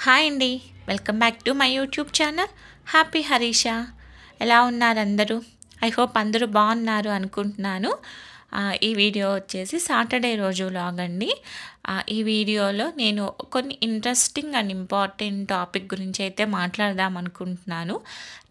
Hi అండి. Welcome back to my YouTube channel happy Harisha. ఎలా ఉన్నారు అందరూ? ఐ హోప్ అందరూ బాగున్నారు అనుకుంటున్నాను. ఈ వీడియో వచ్చేసి సాటర్డే రోజు వ్లాగ్ అండి. ఈ వీడియోలో నేను కొన్ని ఇంట్రెస్టింగ్ అండ్ ఇంపార్టెంట్ టాపిక్ గురించి అయితే మాట్లాడదాం అనుకుంటున్నాను.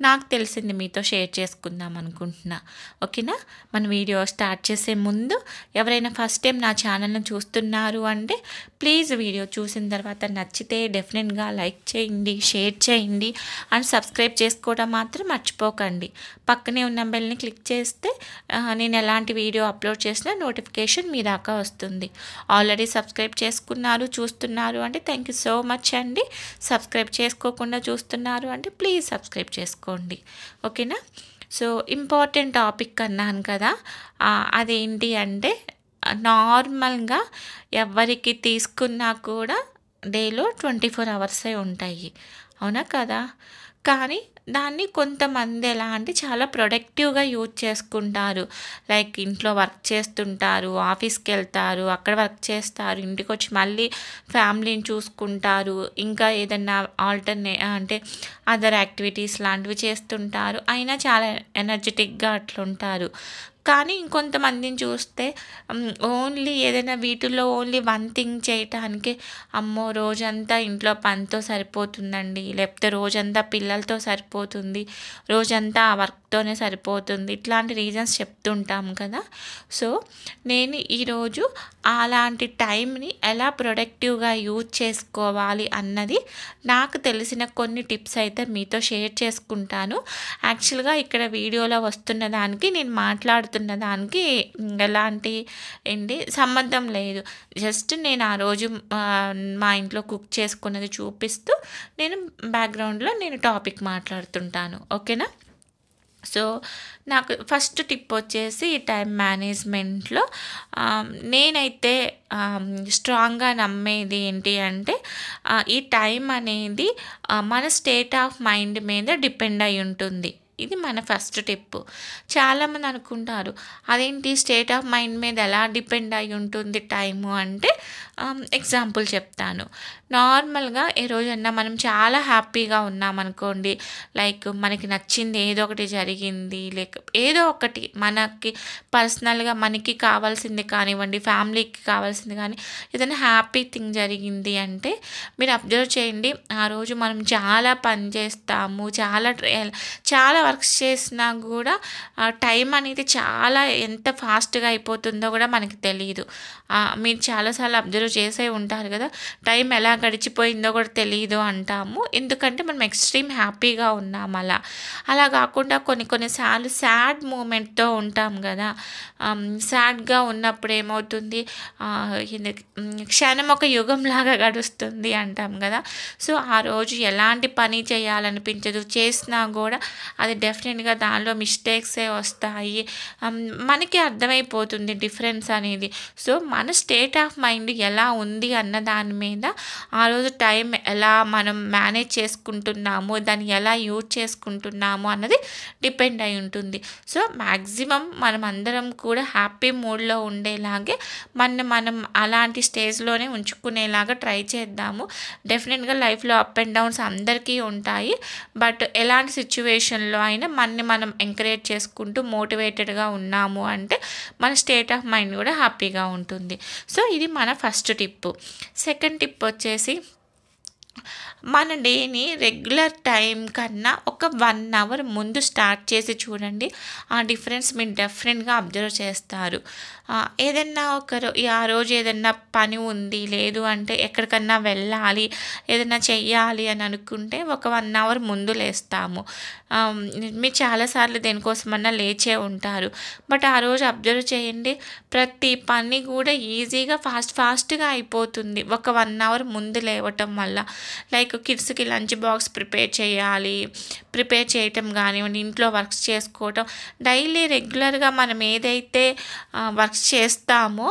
నాకు తెలిసింది మీతో షేర్ చేసుకుందాం అనుకుంటున్నా. ఓకేనా? మన వీడియో స్టార్ట్ చేసే ముందు ఎవరైనా ఫస్ట్ టైం నా ఛానల్ని చూస్తున్నారు అంటే ప్లీజ్ వీడియో చూసిన తర్వాత నచ్చితే డెఫినెట్గా లైక్ చేయండి, షేర్ చేయండి అండ్ సబ్స్క్రైబ్ చేసుకోవడం మాత్రం మర్చిపోకండి. పక్కనే ఉన్న బెల్ని క్లిక్ చేస్తే నేను ఎలాంటి వీడియో అప్లోడ్ చేసినా నోటిఫికేషన్ మీ దాకా వస్తుంది. ఆల్రెడీ సబ్స్క్రైబ్ చేసుకున్నారు, చూస్తున్నారు అంటే థ్యాంక్ యూ సో మచ్ అండి. సబ్స్క్రైబ్ చేసుకోకుండా చూస్తున్నారు అంటే ప్లీజ్ సబ్స్క్రైబ్ చేసుకోండి. ఓకేనా? సో ఇంపార్టెంట్ టాపిక్ అన్నాను కదా, అదేంటి అంటే నార్మల్గా ఎవరికి తీసుకున్నా కూడా డేలో 24 అవర్సే ఉంటాయి, అవునా కదా? కానీ దాన్ని కొంతమంది ఎలా అంటే చాలా ప్రొడక్టివ్గా యూజ్ చేసుకుంటారు. లైక్ ఇంట్లో వర్క్ చేస్తుంటారు, ఆఫీస్కి వెళ్తారు, అక్కడ వర్క్ చేస్తారు, ఇంటికి వచ్చి మళ్ళీ ఫ్యామిలీని చూసుకుంటారు, ఇంకా ఏదన్నా అంటే అదర్ యాక్టివిటీస్ లాంటివి చేస్తుంటారు, అయినా చాలా ఎనర్జెటిక్గా అట్లుంటారు. కానీ ఇంకొంతమందిని చూస్తే ఓన్లీ ఏదైనా వీటిల్లో ఓన్లీ వన్ థింగ్ చేయటానికి అమ్మో రోజంతా ఇంట్లో పనితో సరిపోతుందండి, లేకపోతే రోజంతా పిల్లలతో సరిపోతుంది, రోజంతా ఆ వర్క్తోనే సరిపోతుంది, ఇట్లాంటి రీజన్స్ చెప్తుంటాం కదా. సో నేను ఈరోజు అలాంటి టైంని ఎలా ప్రొడక్టివ్గా యూజ్ చేసుకోవాలి అన్నది నాకు తెలిసిన కొన్ని టిప్స్ అయితే మీతో షేర్ చేసుకుంటాను. యాక్చువల్గా ఇక్కడ వీడియోలో వస్తున్న దానికి నేను మాట్లాడుతున్న దానికి ఎలాంటి సంబంధం లేదు. జస్ట్ నేను ఆ రోజు మా ఇంట్లో కుక్ చేసుకున్నది చూపిస్తూ నేను బ్యాక్గ్రౌండ్లో నేను టాపిక్ మాట్లాడుతుంటాను. ఓకేనా? సో నాకు ఫస్ట్ టిప్ వచ్చేసి టైం మేనేజ్మెంట్లో నేనైతే స్ట్రాంగ్గా నమ్మేది ఏంటి అంటే ఈ టైం అనేది మన స్టేట్ ఆఫ్ మైండ్ మీద డిపెండ్ అయి ఉంటుంది. ఇది మన ఫస్ట్ టిప్. చాలామంది అనుకుంటారు అదేంటి స్టేట్ ఆఫ్ మైండ్ మీద ఎలా డిపెండ్ అయి ఉంటుంది టైము అంటే, ఎగ్జాంపుల్ చెప్తాను. నార్మల్గా ఏ రోజన్నా మనం చాలా హ్యాపీగా ఉన్నామనుకోండి, లైక్ మనకి నచ్చింది ఏదో ఒకటి జరిగింది, లేక ఏదో ఒకటి మనకి పర్సనల్గా మనకి కావాల్సింది కానివ్వండి, ఫ్యామిలీకి కావాల్సింది కానీ ఏదైనా హ్యాపీ థింగ్ జరిగింది అంటే మీరు అబ్జర్వ్ చేయండి, ఆ రోజు మనం చాలా పని చేస్తాము, చాలా వర్క్స్ చేసినా కూడా టైం అనేది చాలా ఎంత ఫాస్ట్గా అయిపోతుందో కూడా మనకి తెలియదు. మీరు చాలాసార్లు అబ్జర్వ్ చేసే ఉంటారు కదా, టైం ఎలా గడిచిపోయిందో కూడా తెలియదు అంటాము, ఎందుకంటే మనం ఎక్స్ట్రీమ్ హ్యాపీగా ఉన్నాం. అలా కాకుండా కొన్నిసార్లు సాడ్ మూమెంట్తో ఉంటాం కదా. సాడ్గా ఉన్నప్పుడు ఏమవుతుంది, క్షణం ఒక యుగంలాగా గడుస్తుంది అంటాం కదా. సో ఆ రోజు ఎలాంటి పని చేయాలనిపించదు, చేసినా కూడా అది డెఫినెట్గా దానిలో మిస్టేక్సే వస్తాయి. మనకి అర్థమైపోతుంది డిఫరెన్స్ అనేది. సో మన స్టేట్ ఆఫ్ మైండ్ ఎలా ఉంది అన్న దాని మీద ఆ రోజు టైం ఎలా మనం మేనేజ్ చేసుకుంటున్నాము, దాన్ని ఎలా యూజ్ చేసుకుంటున్నాము అన్నది డిపెండ్ అయి ఉంటుంది. సో మ్యాక్సిమం మనం అందరం కూడా హ్యాపీ మూడ్లో ఉండేలాగే మనం అలాంటి స్టేజ్లోనే ఉంచుకునేలాగా ట్రై చేద్దాము. డెఫినెట్గా లైఫ్లో అప్ అండ్ డౌన్స్ అందరికీ ఉంటాయి, బట్ ఎలాంటి సిచ్యువేషన్లో అయినా మనం ఎంకరేజ్ చేసుకుంటూ మోటివేటెడ్గా ఉన్నాము అంటే మన స్టేట్ ఆఫ్ మైండ్ కూడా హ్యాపీగా ఉంటుంది. సో ఇది మన ఫస్ట్ టిప్. సెకండ్ టిప్ వచ్చేసి మన డేని రెగ్యులర్ టైం కన్నా ఒక 1 అవర్ ముందు స్టార్ట్ చేసి చూడండి, ఆ డిఫరెన్స్ మీరు డెఫినెట్గా అబ్జర్వ్ చేస్తారు. ఏదన్నా ఆ రోజు ఏదన్నా పని ఉంది, లేదు అంటే ఎక్కడికన్నా వెళ్ళాలి, ఏదన్నా చెయ్యాలి అని అనుకుంటే ఒక 1 అవర్ ముందు లేస్తాము. మీరు చాలాసార్లు దేనికోసమన్నా లేచే ఉంటారు, బట్ ఆ రోజు అబ్జర్వ్ చేయండి, ప్రతి పని కూడా ఈజీగా ఫాస్ట్గా అయిపోతుంది ఒక 1 అవర్ ముందు లేవటం వల్ల. లైక్ కిడ్స్కి లంచ్ బాక్స్ ప్రిపేర్ చేయటం కానివ్వండి, ఇంట్లో వర్క్స్ చేసుకోవటం, డైలీ రెగ్యులర్గా మనం ఏదైతే వర్క్స్ చేస్తామో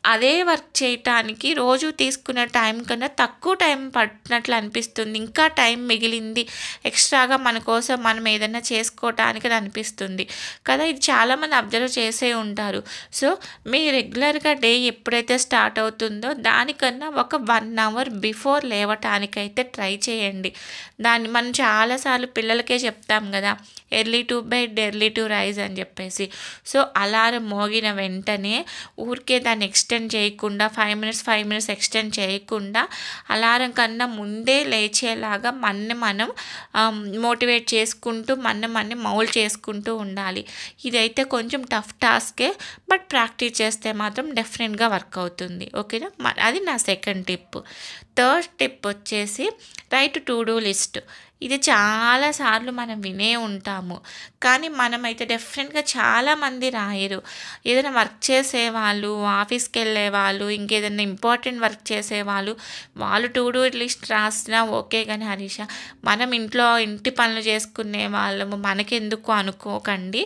అదే వర్క్ చేయటానికి రోజు తీసుకునే టైం కన్నా తక్కువ టైం పట్టినట్లు అనిపిస్తుంది. ఇంకా టైం మిగిలింది ఎక్స్ట్రాగా మన కోసం మనం ఏదైనా చేసుకోవటానికి అని అనిపిస్తుంది కదా. ఇది చాలామంది అబ్జర్వ్ చేసే ఉంటారు. సో మీ రెగ్యులర్గా డే ఎప్పుడైతే స్టార్ట్ అవుతుందో దానికన్నా ఒక 1 అవర్ బిఫోర్ లేవటానికైతే ట్రై చేయండి. దాన్ని మనం చాలాసార్లు పిల్లలకే చెప్తాం కదా, early to bed early to rise అని చెప్పేసి. సో అలారం మోగిన వెంటనే ఊరికే దాన్ని ఎక్స్టెండ్ చేయకుండా 5 మినిట్స్ ఎక్స్టెండ్ చేయకుండా అలారం కన్నా ముందే లేచేలాగా మనం మోటివేట్ చేసుకుంటూ మనని మౌల్డ్ చేసుకుంటూ ఉండాలి. ఇదైతే కొంచెం టఫ్ టాస్కే, బట్ ప్రాక్టీస్ చేస్తే మాత్రం డెఫినెట్గా వర్క్ అవుతుంది. ఓకేనా. అది నా సెకండ్ టిప్. థర్డ్ టిప్ వచ్చేసి రైట్ టు డూ లిస్ట్. ఇది చాలాసార్లు మనం వినే ఉంటాము, కానీ మనమైతే డెఫినెట్గా చాలామంది రాయరు. ఏదైనా వర్క్ చేసేవాళ్ళు, ఆఫీస్కి వెళ్ళే వాళ్ళు, ఇంకేదైనా ఇంపార్టెంట్ వర్క్ చేసేవాళ్ళు, వాళ్ళు టు డూ లిస్ట్ రాసినా ఓకే. కానీ హరీష, మనం ఇంటి పనులు చేసుకునే వాళ్ళము మనకెందుకు అనుకోకండి.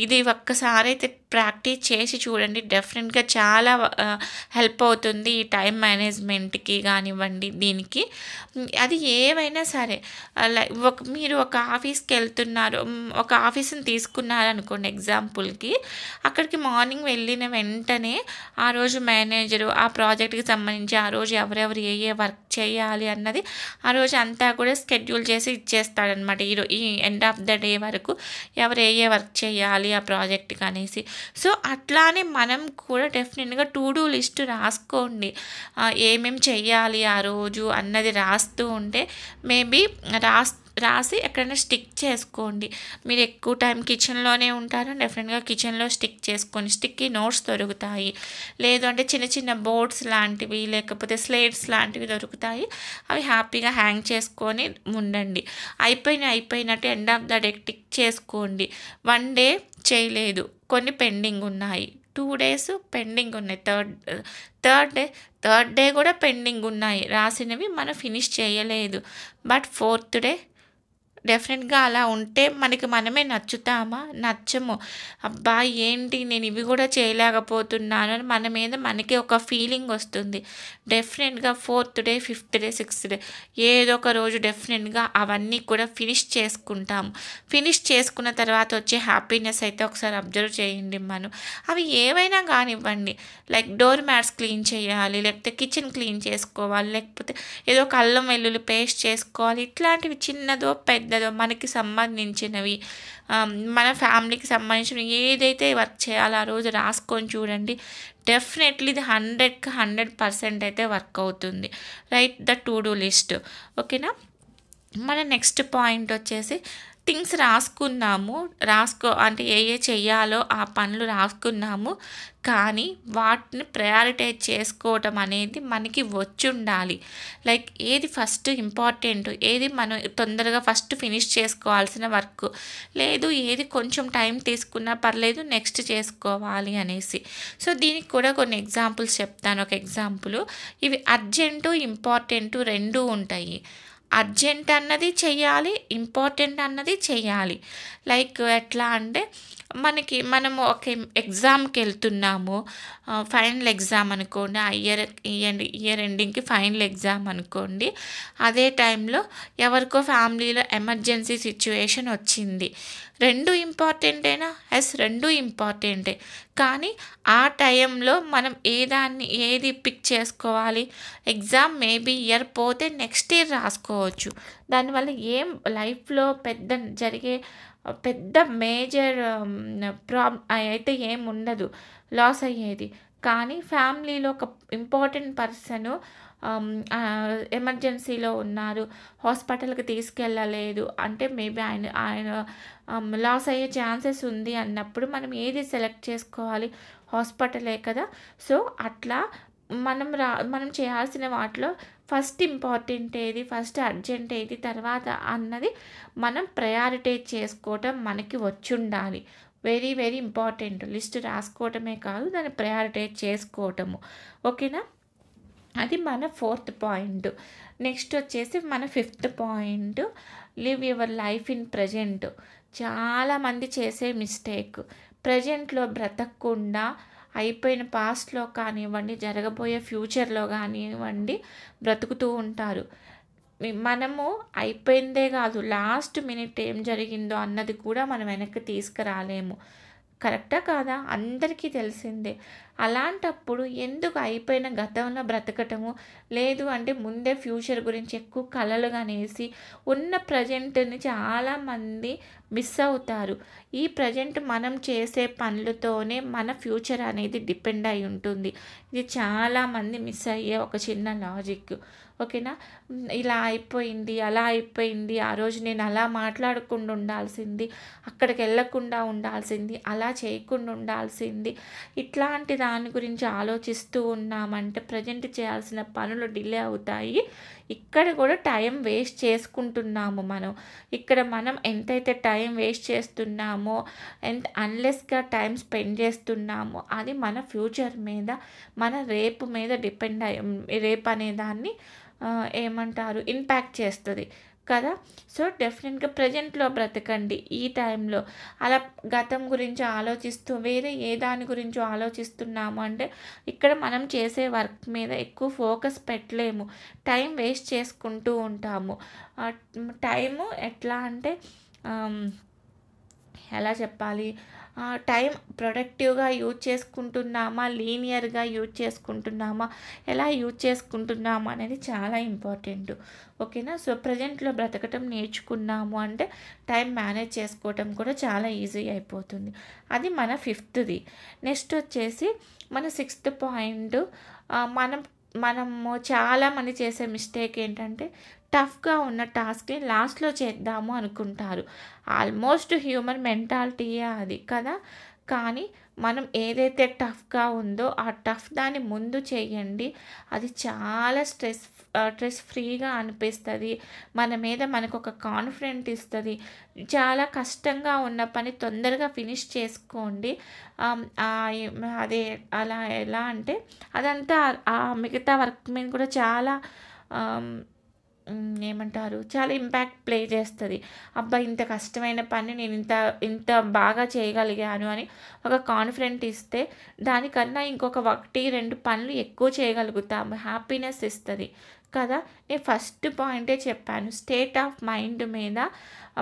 ఇది ఒక్కసారి అయితే ప్రాక్టీస్ చేసి చూడండి. డెఫినెట్గా చాలా హెల్ప్ అవుతుంది ఈ టైం మేనేజ్మెంట్కి కానివ్వండి, దీనికి. అది ఏవైనా సరే, మీరు ఒక ఆఫీస్కి వెళ్తున్నారు, ఒక ఆఫీస్ని తీసుకున్నారనుకోండి ఎగ్జాంపుల్కి. అక్కడికి మార్నింగ్ వెళ్ళిన వెంటనే ఆ రోజు మేనేజరు ఆ ప్రాజెక్ట్కి సంబంధించి ఆ రోజు ఎవరెవరు ఏ వర్క్ చేయాలి అన్నది ఆ రోజు అంతా కూడా స్కెడ్యూల్ చేసి ఇచ్చేస్తాడనమాట. ఈ ఎండ్ ఆఫ్ ద డే వరకు ఎవరు ఏ వర్క్ చేయాలి ఆ ప్రాజెక్ట్కి అనేసి. సో అట్లానే మనం కూడా డెఫినెట్గా టు డూ లిస్ట్ రాసుకోండి. ఏమేమి చెయ్యాలి ఆ రోజు అన్నది రాస్తూ ఉంటే మేబీ రాసి ఎక్కడైనా స్టిక్ చేసుకోండి. మీరు ఎక్కువ టైం కిచెన్లోనే ఉంటారో డెఫినెట్గా కిచెన్లో స్టిక్ చేసుకోండి. స్టిక్కీ నోట్స్ దొరుకుతాయి. లేదు అంటే చిన్న చిన్న బోర్డ్స్ లాంటివి లేకపోతే స్లేట్స్ లాంటివి దొరుకుతాయి. అవి హ్యాపీగా హ్యాంగ్ చేసుకొని ఉండండి. అయిపోయినట్టు end of the day tick చేసుకోండి. 1 డే చేయలేదు, కొన్ని పెండింగ్ ఉన్నాయి. 2 డేస్ పెండింగ్ ఉన్నాయి. థర్డ్ డే కూడా పెండింగ్ ఉన్నాయి రాసినవి, మనం ఫినిష్ చేయలేదు. బట్ 4th డే డెఫినెట్గా అలా ఉంటే మనకి మనమే నచ్చము. అబ్బా ఏంటి నేను ఇవి కూడా చేయలేకపోతున్నాను అని మన మీద మనకి ఒక ఫీలింగ్ వస్తుంది. డెఫినెట్గా 4th day 5th day 6th day ఏదో ఒక రోజు డెఫినెట్గా అవన్నీ కూడా ఫినిష్ చేసుకుంటాము. ఫినిష్ చేసుకున్న తర్వాత వచ్చే హ్యాపీనెస్ అయితే ఒకసారి అబ్జర్వ్ చేయండి. అవి ఏవైనా కానివ్వండి, లైక్ డోర్ మ్యాట్స్ క్లీన్ చేయాలి, లేకపోతే కిచెన్ క్లీన్ చేసుకోవాలి, లేకపోతే ఏదో ఒక అల్లం వెల్లుల్లి పేస్ట్ చేసుకోవాలి. ఇట్లాంటివి చిన్నదో పెద్దదో మనకి సంబంధించినవి, మన ఫ్యామిలీకి సంబంధించినవి ఏదైతే వర్క్ చేయాలో ఆ రోజు రాసుకొని చూడండి. డెఫినెట్లీ ఇది 100కి 100% అయితే వర్క్ అవుతుంది. Right the to do list. ఓకేనా. మన నెక్స్ట్ పాయింట్ వచ్చేసి థింగ్స్ రాసుకున్నాము. అంటే ఏ చెయ్యాలో ఆ పనులు రాసుకున్నాము, కానీ వాటిని ప్రయారిటైజ్ చేసుకోవటం అనేది మనకి వచ్చుండాలి. లైక్ ఏది ఫస్ట్ ఇంపార్టెంట్, ఏది మనం తొందరగా ఫస్ట్ ఫినిష్ చేసుకోవాల్సిన వర్క్, లేదు ఏది కొంచెం టైం తీసుకున్నా పర్లేదు నెక్స్ట్ చేసుకోవాలి అనేసి. సో దీనికి కూడా కొన్ని ఎగ్జాంపుల్స్ చెప్తాను. ఒక ఎగ్జాంపుల్, ఇవి అర్జెంటు ఇంపార్టెంటు రెండూ ఉంటాయి. అర్జెంట్ అన్నది చెయ్యాలి, ఇంపార్టెంట్ అన్నది చెయ్యాలి. లైక్ ఎట్లా అంటే మనము ఒక ఎగ్జామ్కి వెళ్తున్నాము, ఫైనల్ ఎగ్జామ్ అనుకోండి, ఆ ఇయర్ ఎండింగ్కి ఫైనల్ ఎగ్జామ్ అనుకోండి. అదే టైంలో ఎవరికో ఫ్యామిలీలో ఎమర్జెన్సీ సిచ్యువేషన్ వచ్చింది. రెండు ఇంపార్టెంటేనా? రెండు ఇంపార్టెంటే. కానీ ఆ టైంలో మనం ఏది పిక్ చేసుకోవాలి? ఎగ్జామ్ మేబీ ఇయర్ పోతే నెక్స్ట్ ఇయర్ రాసుకోవచ్చు. దానివల్ల ఏం లైఫ్లో జరిగే పెద్ద మేజర్ అయితే ఏం ఉండదు, లాస్ అయ్యేది. కానీ ఫ్యామిలీలో ఒక ఇంపార్టెంట్ పర్సను ఎమర్జెన్సీలో ఉన్నారు, హాస్పిటల్కి తీసుకెళ్ళలేదు అంటే మేబీ ఆయన లాస్ అయ్యే ఛాన్సెస్ ఉంది అన్నప్పుడు మనం ఏది సెలెక్ట్ చేసుకోవాలి? హాస్పిటలే కదా. సో అట్లా మనం చేయాల్సిన వాటిలో ఫస్ట్ ఇంపార్టెంట్ ఏది, ఫస్ట్ అర్జెంట్ ఏది, తర్వాత అన్నది మనం ప్రయారిటైజ్ చేసుకోవటం మనకి వచ్చుండాలి. Very very important. లిస్ట్ రాసుకోవటమే కాదు, దాన్ని ప్రయారిటైజ్ చేసుకోవటము. ఓకేనా. అది మన 4th పాయింట్. నెక్స్ట్ వచ్చేసి మన 5th point, live your life in present. చాలామంది చేసే మిస్టేక్, ప్రజెంట్లో బ్రతకకుండా అయిపోయిన పాస్ట్‌లో కానివ్వండి, జరగబోయే ఫ్యూచర్‌లో గానివ్వండి బ్రతుకుతూ ఉంటారు. మనము అయిపోయిందే కాదు, లాస్ట్ మినిట్ ఏం జరిగిందో అన్నది కూడా మనం వెనక్కి తీసుకురాలేము. కరెక్టా కాదా? అందరికీ తెలిసిందే. అలాంటప్పుడు ఎందుకు అయిపోయిన గతంలో బ్రతకటము, లేదు అంటే ముందే ఫ్యూచర్ గురించి ఎక్కువ కలలు కనేసి ఉన్న ప్రజెంట్‌ని చాలామంది మిస్ అవుతారు. ఈ ప్రజెంట్ మనం చేసే పనులతోనే మన ఫ్యూచర్ అనేది డిపెండ్ అయి ఉంటుంది. ఇది చాలామంది మిస్ అయ్యే ఒక చిన్న లాజిక్. ఓకేనా? ఇలా అయిపోయింది, అలా అయిపోయింది, ఆ రోజు నేను అలా మాట్లాడకుండా ఉండాల్సింది, అక్కడికెళ్ళకుండా ఉండాల్సింది, అలా చేయకుండా ఉండాల్సింది. ఇట్లాంటి దాని గురించి ఆలోచిస్తూ ఉన్నామంటే ప్రజెంట్ చేయాల్సిన పనులు డిలే అవుతాయి. ఇక్కడ కూడా టైం వేస్ట్ చేసుకుంటున్నాము మనం. ఇక్కడ మనం ఎంతైతే టైం వేస్ట్ చేస్తున్నామో, అన్‌లెస్‌గా టైం స్పెండ్ చేస్తున్నామో అది మన ఫ్యూచర్ మీద, మన రేపు మీద డిపెండ్ రేపనే దాన్ని ఏమంటారు ఇంపాక్ట్ చేస్తది కదా! సో, డెఫినెట్‌గా ప్రెజెంట్‌లో బ్రతకండి ఈ టైంలో. అలా గతం గురించి ఆలోచిస్తూ వేరే ఏ దాని గురించో ఆలోచిస్తున్నాము అంటే, ఇక్కడ మనం చేసే వర్క్ మీద ఎక్కువ ఫోకస్ పెట్టలేము. టైం వేస్ట్ చేసుకుంటూ ఉంటాము. టైము ఎట్లా అంటే ఆహ్, ఎలా చెప్పాలి? టైం ప్రొడక్టివ్‌గా యూజ్ చేసుకుంటున్నామా? లీనియర్‌గా యూజ్ చేసుకుంటున్నామా? ఎలా యూజ్ చేసుకుంటున్నామా అనేది చాలా ఇంపార్టెంటు. ఓకేనా? సో, ప్రెజెంట్‌లో బ్రతకటం నేర్చుకున్నాము అంటే టైం మేనేజ్ చేసుకోవటం కూడా చాలా ఈజీ అయిపోతుంది. అది మన ఫిఫ్త్‌ది. నెక్స్ట్ వచ్చేసి మన సిక్స్త్ పాయింట్, మనము చాలామంది చేసే మిస్టేక్ ఏంటంటే టఫ్‌గా ఉన్న టాస్క్‌ని లాస్ట్‌లో చేద్దాము అనుకుంటారు. ఆల్మోస్ట్ హ్యూమన్ మెంటాలిటీయే అది కదా! కానీ మనం ఏదైతే టఫ్‌గా ఉందో ఆ టఫ్ దాన్ని ముందు చేయండి. అది చాలా స్ట్రెస్ ఫ్రీగా అనిపిస్తది. మన మీద మనకొక కాన్ఫిడెంట్ ఇస్తది. చాలా కష్టంగా ఉన్న పని తొందరగా ఫినిష్ చేసుకోండి. అదే అలా ఎలా అంటే అదంతా మిగతా వర్క్ మీద కూడా చాలా ఆహ్ ఏమంటారు? చాలా ఇంపాక్ట్ ప్లే చేస్తది. అబ్బా! ఇంత కష్టమైన పని నేను ఇంత బాగా చేయగలిగాను అని ఒక కాన్ఫిడెంట్ ఇస్తే, దానికన్నా ఇంకొక 1, 2 పనులు ఎక్కువ చేయగలుగుతాము. హ్యాపీనెస్ ఇస్తది కదా! నేను ఫస్ట్ పాయింటే చెప్పాను. స్టేట్ ఆఫ్ మైండ్ మీద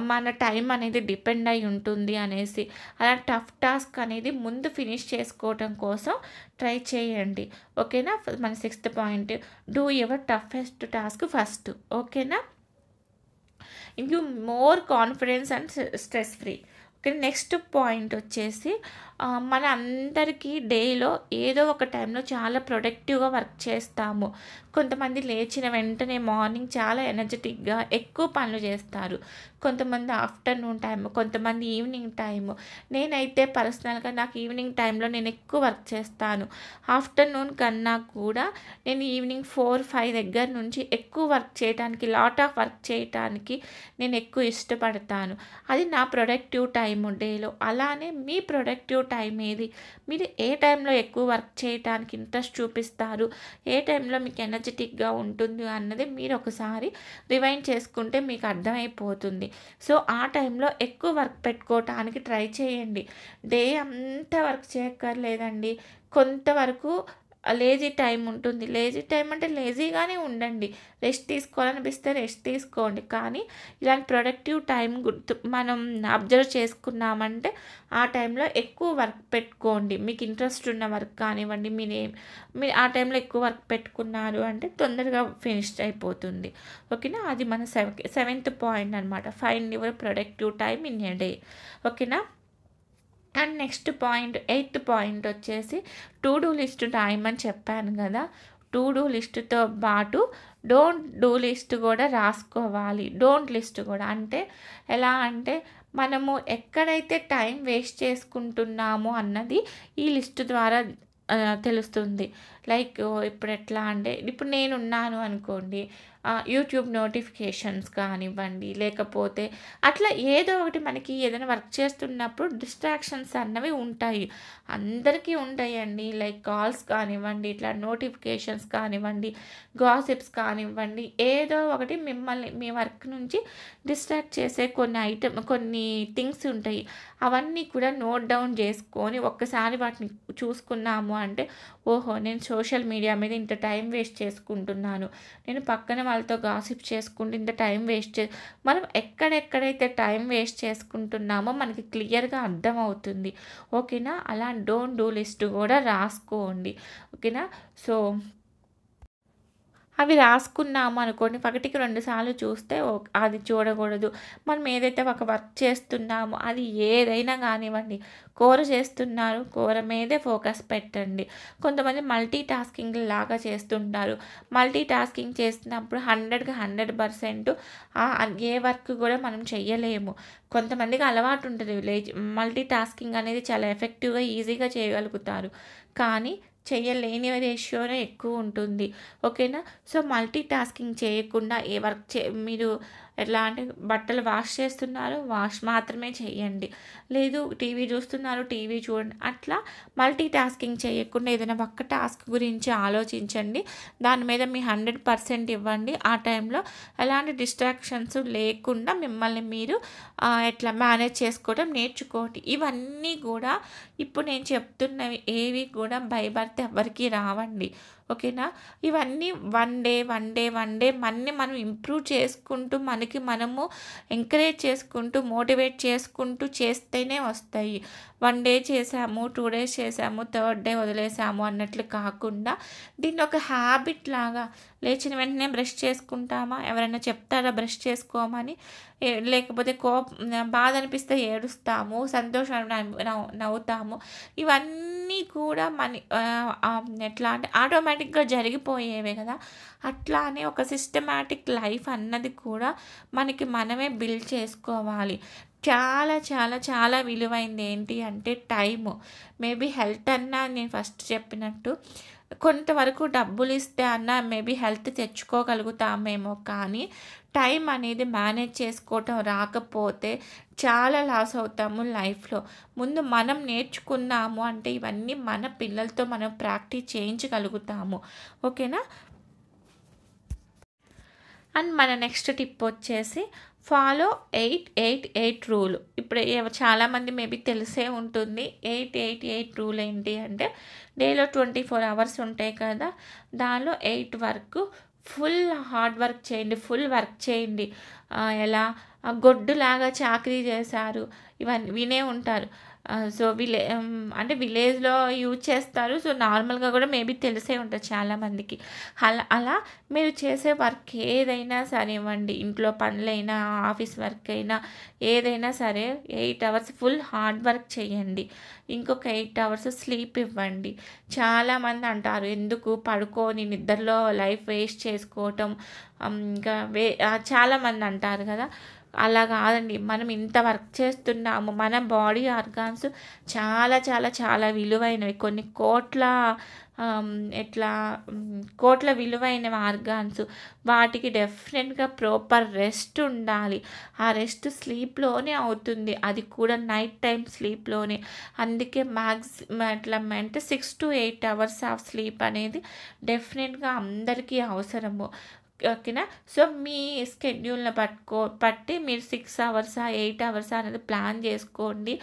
మన టైం అనేది డిపెండ్ అయి ఉంటుంది అనేసి. అలా టఫ్ టాస్క్ అనేది ముందు ఫినిష్ చేసుకోవటం కోసం ట్రై చేయండి. ఓకేనా? మన sixth point, do your toughest task first. ఓకేనా? Give more confidence and stress free. Okay. Next point వచ్చేసి మన అందరికీ డేలో ఏదో ఒక టైంలో చాలా ప్రొడక్టివ్‌గా వర్క్ చేస్తాము. కొంతమంది లేచిన వెంటనే మార్నింగ్ చాలా ఎనర్జిటిక్‌గా ఎక్కువ పనులు చేస్తారు. కొంతమంది ఆఫ్టర్‌నూన్ టైమ్, కొంతమంది ఈవినింగ్ టైము. నేనైతే పర్సనల్‌గా నాకు ఈవినింగ్ టైంలో నేను ఎక్కువ వర్క్ చేస్తాను. ఆఫ్టర్‌నూన్ కన్నా కూడా నేను ఈవినింగ్ 4, 5 దగ్గర నుంచి ఎక్కువ వర్క్ చేయటానికి, లాట్ ఆఫ్ వర్క్ చేయటానికి నేను ఎక్కువ ఇష్టపడతాను. అది నా ప్రొడక్టివ్ టైము డేలో. అలానే మీ ప్రొడక్టివ్ టైం ఏది? మీరు ఏ టైంలో ఎక్కువ వర్క్ చేయటానికి ఇంట్రెస్ట్ చూపిస్తారు? ఏ టైంలో మీకు ఎనర్జిటిక్‌గా ఉంటుంది అన్నది మీరు ఒకసారి రివైండ్ చేసుకుంటే మీకు అర్థమైపోతుంది. సో, ఆ టైంలో ఎక్కువ వర్క్ పెట్టుకోవటానికి ట్రై చేయండి. డే అంతా వర్క్ చేయక్కర్లేదండి. కొంతవరకు లేజీ టైం ఉంటుంది. లేజీ టైం అంటే లేజీగానే ఉండండి. రెస్ట్ తీసుకోవాలనిపిస్తే రెస్ట్ తీసుకోండి. కానీ ఇలాంటి ప్రొడక్టివ్ టైం మనం అబ్జర్వ్ చేసుకున్నామంటే ఆ టైంలో ఎక్కువ వర్క్ పెట్టుకోండి. మీకు ఇంట్రెస్ట్ ఉన్న వర్క్ కానివ్వండి, మీరు ఆ టైంలో ఎక్కువ వర్క్ పెట్టుకున్నారు అంటే తొందరగా ఫినిష్ అయిపోతుంది. ఓకేనా? అది మన సెవెంత్ పాయింట్ అనమాట. Find your productive time in a day. ఓకేనా? And next point, eighth point వచ్చేసి టు డూ లిస్ట్ రాయమని చెప్పాను కదా! టు డూ లిస్ట్‌తో పాటు డోంట్ డూ లిస్ట్ కూడా రాసుకోవాలి. డోంట్ లిస్ట్ కూడా అంటే ఎలా అంటే మనము ఎక్కడైతే టైం వేస్ట్ చేసుకుంటున్నామో అన్నది ఈ లిస్ట్ ద్వారా తెలుస్తుంది. లైక్ ఇప్పుడు ఎట్లా అంటే ఇప్పుడు నేనున్నాను అనుకోండి. యూట్యూబ్ నోటిఫికేషన్స్ కానివ్వండి, లేకపోతే అట్లా ఏదో ఒకటి మనకి ఏదైనా వర్క్ చేస్తున్నప్పుడు డిస్ట్రాక్షన్స్ అన్నవి ఉంటాయి. అందరికీ ఉంటాయండి. లైక్ కాల్స్ కానివ్వండి, ఇట్లా నోటిఫికేషన్స్ కానివ్వండి, గాసిప్స్ కానివ్వండి, ఏదో ఒకటి మిమ్మల్ని మీ వర్క్ నుంచి డిస్ట్రాక్ట్ చేసే కొన్ని థింగ్స్ ఉంటాయి. అవన్నీ కూడా నోట్ డౌన్ చేసుకొని ఒక్కసారి వాటిని చూసుకున్నాము అంటే, ఓహో! నేను సోషల్ మీడియా మీద ఇంత టైం వేస్ట్ చేసుకుంటున్నాను. నేను పక్కన వాళ్ళతో గాసిప్ చేసుకుంటూ ఇంత టైం వేస్ట్ మనం ఎక్కడెక్కడైతే టైం వేస్ట్ చేసుకుంటున్నామో మనకి క్లియర్‌గా అర్థమవుతుంది. ఓకేనా? అలా డోంట్ డూ లిస్ట్ కూడా రాసుకోండి. ఓకేనా? సో అవి రాసుకున్నాము అనుకోండి, ఒకటికి 2 సార్లు చూస్తే అది చూడకూడదు. మనం ఏదైతే ఒక వర్క్ చేస్తున్నామో అది ఏదైనా కానివ్వండి, కూర చేస్తున్నారు, కూర మీదే ఫోకస్ పెట్టండి. కొంతమంది మల్టీ టాస్కింగ్ లాగా చేస్తుంటారు. మల్టీ టాస్కింగ్ చేస్తున్నప్పుడు 100కి 100% ఏ వర్క్ కూడా మనం చెయ్యలేము. కొంతమందికి అలవాటు ఉంటుంది. మల్టీ టాస్కింగ్ అనేది చాలా ఎఫెక్టివ్‌గా, ఈజీగా చేయగలుగుతారు. కానీ చెయ్యలేని రేషియోనే ఎక్కువ ఉంటుంది. ఓకేనా? సో, మల్టీ టాస్కింగ్ చేయకుండా ఏ వర్క్ మీరు ఎట్లా అంటే బట్టలు వాష్ చేస్తున్నారు, వాష్ మాత్రమే చేయండి. లేదు టీవీ చూస్తున్నారు, టీవీ చూడండి. అట్లా మల్టీ టాస్కింగ్ చేయకుండా ఏదైనా ఒక్క టాస్క్ గురించి ఆలోచించండి. దాని మీద మీ 100% ఇవ్వండి. ఆ టైంలో ఎలాంటి డిస్ట్రాక్షన్స్ లేకుండా మిమ్మల్ని మీరు ఎట్లా మేనేజ్ చేసుకోవడం నేర్చుకోండి. ఇవన్నీ కూడా ఇప్పుడు నేను చెప్తున్నవి ఏవి కూడా బై బర్త్ ఎవ్వరికీ రావండి. ఓకేనా? ఇవన్నీ వన్ డే మనం ఇంప్రూవ్ చేసుకుంటూ మనకి మనము ఎంకరేజ్ చేసుకుంటూ, మోటివేట్ చేసుకుంటూ చేస్తేనే వస్తాయి. 1 డే చేసాము, 2 డేస్ చేసాము, థర్డ్ డే వదిలేసాము అన్నట్లు కాకుండా దీన్ని ఒక హ్యాబిట్ లాగా లేచిన వెంటనే బ్రష్ చేసుకుంటామా? ఎవరైనా చెప్తారా బ్రష్ చేసుకోమని? లేకపోతే బాధ అనిపిస్తే ఏడుస్తాము, సంతోషం నవ్వుతాము. ఇవన్నీ కూడా ఎట్లా అంటే ఆటోమేటిక్‌గా జరిగిపోయేవే కదా! అట్లానే ఒక సిస్టమాటిక్ లైఫ్ అన్నది కూడా మనకి మనమే బిల్డ్ చేసుకోవాలి. చాలా చాలా చాలా విలువైంది ఏంటి అంటే టైము. మేబీ హెల్త్ అన్నా నేను ఫస్ట్ చెప్పినట్టు కొంతవరకు డబ్బులిస్తే అన్నా మేబీ హెల్త్ తెచ్చుకోగలుగుతామేమో కానీ టైం అనేది మేనేజ్ చేసుకోవటం రాకపోతే చాలా లాస్ అవుతాము లైఫ్‌లో. ముందు మనం నేర్చుకున్నాము అంటే ఇవన్నీ మన పిల్లలతో మనం ప్రాక్టీస్ చేయించగలుగుతాము. ఓకేనా? అండ్ మన నెక్స్ట్ టిప్ వచ్చేసి ఫాలో 8-8-8 రూల్. ఇప్పుడు చాలామంది మేబీ తెలిసే ఉంటుంది. 8-8-8 రూల్ ఏంటి అంటే డేలో 24 అవర్స్ ఉంటాయి కదా! దానిలో 8 వరకు ఫుల్ హార్డ్ వర్క్ చేయండి. ఫుల్ వర్క్ చేయండి. ఎలా గొడ్డులాగా చాకరీ చేశారు. ఇవన్నీ వినే ఉంటారు. సో, అంటే విలేజ్‌లో యూజ్ చేస్తారు. సో, నార్మల్‌గా కూడా మేబీ తెలిసే ఉంటది చాలామందికి. అలా మీరు చేసే వర్క్ ఏదైనా సరేవ్వండి, ఇంట్లో పనులైనా, ఆఫీస్ వర్క్ అయినా, ఏదైనా సరే 8 అవర్స్ ఫుల్ హార్డ్ వర్క్ చేయండి. ఇంకొక 8 అవర్స్ స్లీప్ ఇవ్వండి. చాలామంది అంటారు, ఎందుకు పడుకొని నిద్రలో లైఫ్ వేస్ట్ చేసుకోవటం, ఇంకా చాలామంది అంటారు కదా! అలా కాదండి. మనం ఇంత వర్క్ చేస్తున్నాము. మన బాడీ ఆర్గాన్స్ చాలా చాలా చాలా విలువైనవి. కొన్ని కోట్ల ఎట్లా కోట్ల విలువైన ఆర్గాన్స్. వాటికి డెఫినెట్‌గా ప్రాపర్ రెస్ట్ ఉండాలి. ఆ రెస్ట్ స్లీప్‌లోనే అవుతుంది. అది కూడా నైట్ టైమ్ స్లీప్‌లోనే. అందుకే ఎట్లా అంటే 6-8 అవర్స్ ఆఫ్ స్లీప్ అనేది డెఫినెట్‌గా అందరికీ అవసరము. ఓకేనా? సో, మీ స్కెడ్యూల్‌ని బట్టి మీరు 6 అవర్సా, 8 అవర్సా అనేది ప్లాన్ చేసుకోండి.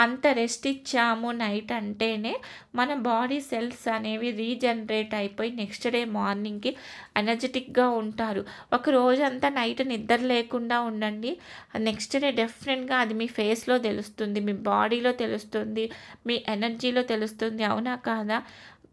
అంత రెస్ట్ ఇచ్చాము నైట్ అంటేనే మన బాడీ సెల్స్ అనేవి రీజనరేట్ అయిపోయి నెక్స్ట్ డే మార్నింగ్‌కి ఎనర్జిటిక్‌గా ఉంటారు. ఒక రోజంతా నైట్ నిద్ర లేకుండా ఉండండి. నెక్స్ట్ డే డెఫినెట్‌గా అది మీ ఫేస్‌లో తెలుస్తుంది. మీ బాడీలో తెలుస్తుంది. మీ ఎనర్జీలో తెలుస్తుంది. అవునా కాదా?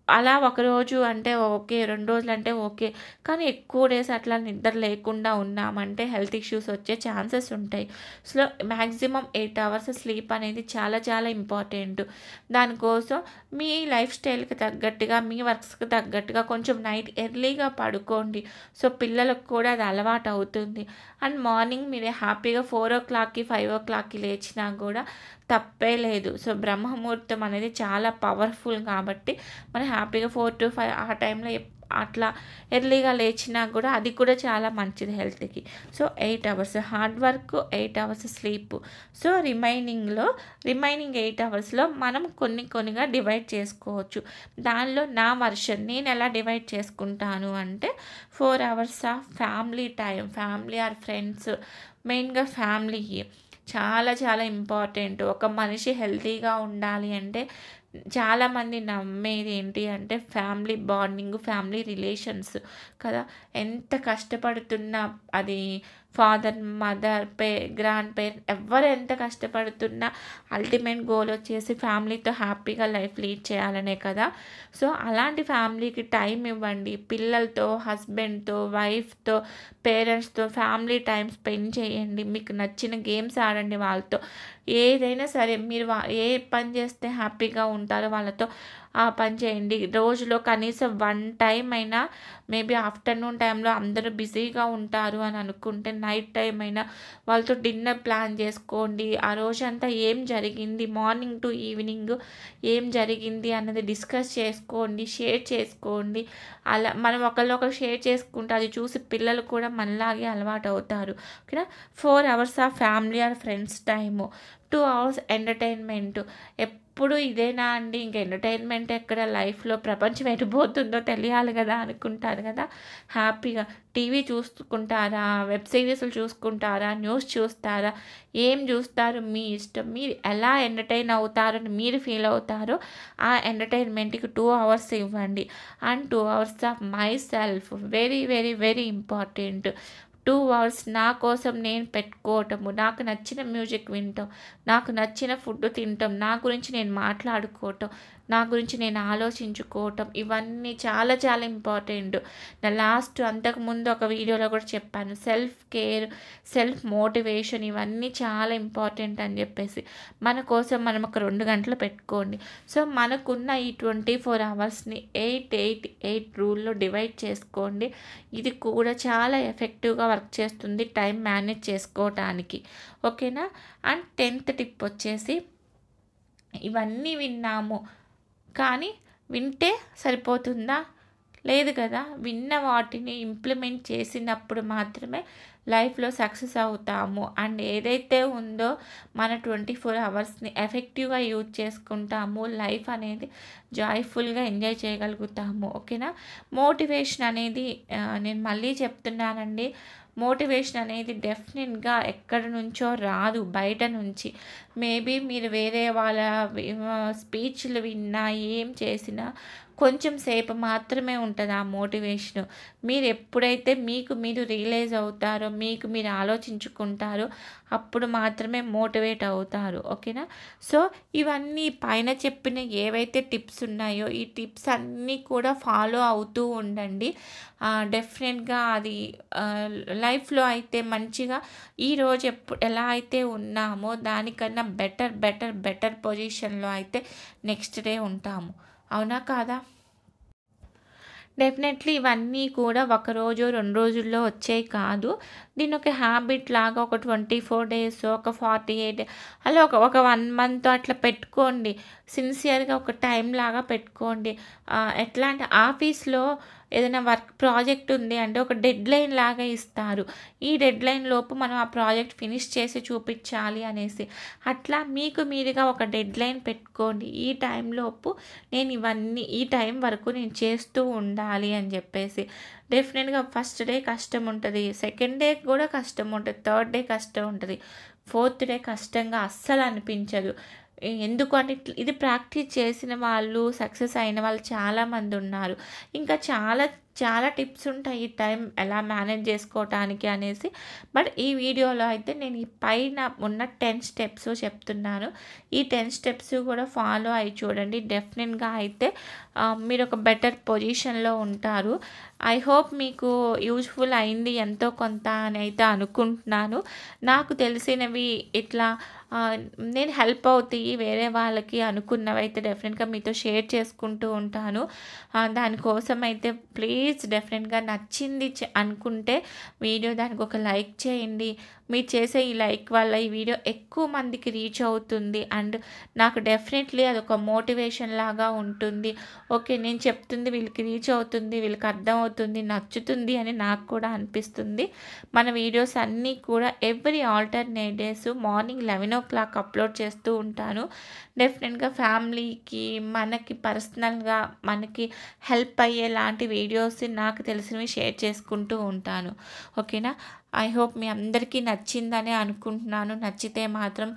అలా ఒకరోజు అంటే ఓకే. 2 రోజులంటే ఓకే. కానీ ఎక్కువ డేస్ అట్లా నిద్ర లేకుండా ఉన్నామంటే హెల్త్ ఇష్యూస్ వచ్చే ఛాన్సెస్ ఉంటాయి. సో, మ్యాక్సిమం 8 అవర్స్ స్లీప్ అనేది చాలా చాలా ఇంపార్టెంట్. దానికోసం మీ లైఫ్ స్టైల్‌కి తగ్గట్టుగా, మీ వర్క్స్‌కి తగ్గట్టుగా కొంచెం నైట్ ఎర్లీగా పడుకోండి. సో, పిల్లలకు కూడా అది అలవాటు అవుతుంది. అండ్ మార్నింగ్ మీరు హ్యాపీగా 4:00కి, 5:00కి లేచినా కూడా తప్పే లేదు. సో, బ్రహ్మముహూర్తం అనేది చాలా పవర్ఫుల్ కాబట్టి మనం హ్యాపీగా 4-5 ఆ టైంలో అట్లా ఎర్లీగా లేచినా కూడా అది కూడా చాలా మంచిది హెల్త్‌కి. So, 8 hours hard work, 8 hours sleep. So, remaining 8 అవర్స్‌లో మనం కొన్ని కొన్నిగా డివైడ్ చేసుకోవచ్చు. దానిలో నా వర్షన్ నేనెలా డివైడ్ చేసుకుంటాను అంటే 4 hours of family time, family or friends, మెయిన్‌గా ఫ్యామిలీ చాలా చాలా ఇంపార్టెంట్. ఒక మనిషి హెల్తీగా ఉండాలి అంటే చాలామంది నమ్మేది ఏంటి అంటే ఫ్యామిలీ బాండింగ్, ఫ్యామిలీ రిలేషన్స్ కదా! ఎంత కష్టపడుతున్నా అది ఫాదర్, మదర్, గ్రాండ్ పేరెంట్ ఎవ్వరు ఎంత కష్టపడుతున్నా అల్టిమేట్ గోల్ వచ్చేసి ఫ్యామిలీతో హ్యాపీగా లైఫ్ లీడ్ చేయాలనే కదా! సో, అలాంటి ఫ్యామిలీకి టైం ఇవ్వండి. పిల్లలతో, హస్బెండ్‌తో, వైఫ్‌తో, పేరెంట్స్‌తో ఫ్యామిలీ టైం స్పెండ్ చేయండి. మీకు నచ్చిన గేమ్స్ ఆడండి వాళ్ళతో. ఏదైనా సరే మీరు ఏ పని చేస్తే హ్యాపీగా ఉంటారో వాళ్ళతో ఆ పని చేయండి. రోజులో కనీసం 1 టైమ్ అయినా మేబీ ఆఫ్టర్‌నూన్ టైంలో అందరూ బిజీగా ఉంటారు అని అనుకుంటే నైట్ టైమ్ అయినా వాళ్ళతో డిన్నర్ ప్లాన్ చేసుకోండి. ఆ రోజంతా ఏం జరిగింది, మార్నింగ్ టు ఈవినింగ్ ఏం జరిగింది అన్నది డిస్కస్ చేసుకోండి, షేర్ చేసుకోండి. అలా మనం ఒకళ్ళొకళ్ళు షేర్ చేసుకుంటే అది చూసి పిల్లలు కూడా మనలాగే అలవాటవుతారు. ఓకేనా. 4 hours of family or friends time, 2 hours entertainment. ఎప్పుడు ఇదేనా అండి? ఇంక ఎంటర్‌టైన్‌మెంట్ ఎక్కడ? లైఫ్‌లో ప్రపంచం ఎటుపోతుందో తెలియాలి గదా! అనుకుంటారు గదా! హ్యాపీగా టీవీ చూసుకుంటారా? వెబ్ సీరీస్‌లు చూసుకుంటారా? న్యూస్ చూస్తారా? ఏం చూస్తారు? మీ ఇష్టం. మీరు ఎలా ఎంటర్‌టైన్ అవుతారని మీరు ఫీల్ అవుతారో ఆ ఎంటర్‌టైన్‌మెంట్‌కి 2 అవర్స్ ఇవ్వండి. And 2 hours of my self very, very, very important. 2 hours నా కోసం నేను పెట్టుకోవటము, నాకు నచ్చిన మ్యూజిక్ వినటం, నాకు నచ్చిన ఫుడ్ తినటం, నా గురించి నేను మాట్లాడుకోవటం, నా గురించి నేను ఆలోచించుకోవటం, ఇవన్నీ చాలా చాలా ఇంపార్టెంట్. అంతకుముందు ఒక వీడియోలో కూడా చెప్పాను. సెల్ఫ్ కేర్, సెల్ఫ్ మోటివేషన్ ఇవన్నీ చాలా ఇంపార్టెంట్ అని చెప్పేసి. మన కోసం మనం ఒక 2 గంటలు పెట్టుకోండి. సో, మనకున్న ఈ 24 అవర్స్‌ని 8, 8, 8 రూల్‌లో డివైడ్ చేసుకోండి. ఇది కూడా చాలా ఎఫెక్టివ్‌గా వర్క్ చేస్తుంది టైం మేనేజ్ చేసుకోవటానికి. ఓకేనా. అండ్ 10థ్ టిప్ వచ్చేసి ఇవన్నీ విన్నాము, కానీ వింటే సరిపోతుందా? లేదు కదా! విన్న వాటిని ఇంప్లిమెంట్ చేసినప్పుడు మాత్రమే లైఫ్‌లో సక్సెస్ అవుతాము. అండ్ ఏదైతే ఉందో మన 24 అవర్స్‌ని ఎఫెక్టివ్‌గా యూజ్ చేసుకుంటాము. లైఫ్ అనేది జాయ్‌ఫుల్‌గా ఎంజాయ్ చేయగలుగుతాము. ఓకేనా. మోటివేషన్ అనేది నేను మళ్ళీ చెప్తున్నానండి. మోటివేషన్ అనేది డెఫినెట్‌గా ఎక్కడి నుంచో రాదు, బయట నుంచి. మేబీ మీరు వేరే వాళ్ళ స్పీచ్‌లు విన్నా, ఏం చేసినా కొంచెం సేపు మాత్రమే ఉంటది ఆ మోటివేషను. మీరు ఎప్పుడైతే మీకు మీరు రియలైజ్ అవుతారో, మీకు మీరు ఆలోచించుకుంటారో అప్పుడు మాత్రమే మోటివేట్ అవుతారు. ఓకేనా. సో, ఇవన్నీ పైన చెప్పిన ఏవైతే టిప్స్ ఉన్నాయో ఈ టిప్స్ అన్నీ కూడా ఫాలో అవుతూ ఉండండి. డెఫినెట్‌గా అది లైఫ్‌లో అయితే మంచిగా ఈరోజు ఎలా అయితే ఉన్నామో దానికన్నా బెటర్ పొజిషన్‌లో అయితే నెక్స్ట్ డే ఉంటాము. అవునా కాదా? డెఫినెట్లీ ఇవన్నీ కూడా ఒకరోజు, 2 రోజుల్లో వచ్చేవి కాదు. దీన్ని ఒక హ్యాబిట్ లాగా ఒక 24 డేస్, ఒక 48 అలా ఒక 1 మంత్ అట్లా పెట్టుకోండి. సిన్సియర్‌గా ఒక టైం లాగా పెట్టుకోండి. ఎట్లా అంటే ఆఫీస్‌లో ఏదైనా వర్క్ ప్రాజెక్ట్ ఉంది అంటే ఒక డెడ్‌లైన్ లాగా ఇస్తారు. ఈ డెడ్‌లైన్ లోపు మనం ఆ ప్రాజెక్ట్ ఫినిష్ చేసి చూపించాలి అనేసి. అట్లా మీకు మీరుగా ఒక డెడ్‌లైన్ పెట్టుకోండి. ఈ టైంలోపు నేను ఇవన్నీ ఈ టైం వరకు నేను చేస్తూ ఉండాలి అని చెప్పేసి. డెఫినెట్‌గా ఫస్ట్ డే కష్టం ఉంటది. సెకండ్ డే కూడా కష్టం ఉంటది. థర్డ్ డే కష్టం ఉంటది. ఫోర్త్ డే కష్టంగా అస్సలు అనిపించదు. ఎందుకు అంటే ఇది ప్రాక్టీస్ చేసిన వాళ్ళు, సక్సెస్ అయిన వాళ్ళు చాలామంది ఉన్నారు. ఇంకా చాలా చాలా టిప్స్ ఉంటాయి ఈ టైం ఎలా మేనేజ్ చేసుకోవటానికి అనేసి. బట్ ఈ వీడియోలో అయితే నేను ఈ పైన ఉన్న 10 స్టెప్స్ చెప్తున్నాను. ఈ 10 స్టెప్స్ కూడా ఫాలో అయ్యి చూడండి. డెఫినెట్‌గా అయితే మీరు ఒక బెటర్ పొజిషన్‌లో ఉంటారు. ఐ హోప్ మీకు యూజ్‌ఫుల్ అయింది ఎంతో కొంత అని అయితే అనుకుంటున్నాను. నాకు తెలిసినవి ఇట్లా నేను హెల్ప్ అవుతాయి వేరే వాళ్ళకి అనుకున్నవైతే డెఫినెట్‌గా మీతో షేర్ చేసుకుంటూ ఉంటాను. దానికోసం అయితే ప్లీజ్ డెఫినెట్‌గా నచ్చింది అనుకుంటే వీడియో దానికి ఒక లైక్ చేయండి. మీరు చేసే ఈ లైక్ వల్ల ఈ వీడియో ఎక్కువ మందికి రీచ్ అవుతుంది. అండ్ నాకు డెఫినెట్లీ అదొక మోటివేషన్ లాగా ఉంటుంది. ఓకే, నేను చెప్తుంది వీళ్ళకి రీచ్ అవుతుంది, వీళ్ళకి అర్థమవుతుంది, నచ్చుతుంది అని నాకు కూడా అనిపిస్తుంది. మన వీడియోస్ అన్నీ కూడా every alternate days morning 11 upload చేస్తూ ఉంటాను. డెఫినెట్గా ఫ్యామిలీకి, మనకి పర్సనల్గా మనకి హెల్ప్ అయ్యేలాంటి వీడియోస్ నాకు తెలిసినవి షేర్ చేసుకుంటూ ఉంటాను. ఓకేనా? ఐ హోప్ మీ అందరికీ నచ్చిందని అనుకుంటున్నాను. నచ్చితే మాత్రం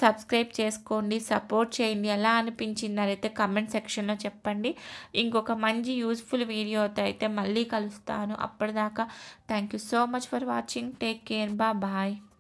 సబ్స్క్రైబ్ చేసుకోండి, సపోర్ట్ చేయండి. ఎలా అనిపించింది అయితే కమెంట్ సెక్షన్లో చెప్పండి. ఇంకొక మంచి యూస్ఫుల్ వీడియోతో అయితే మళ్ళీ కలుస్తాను. అప్పటిదాకా thank you so much for watching. Take care. Bye.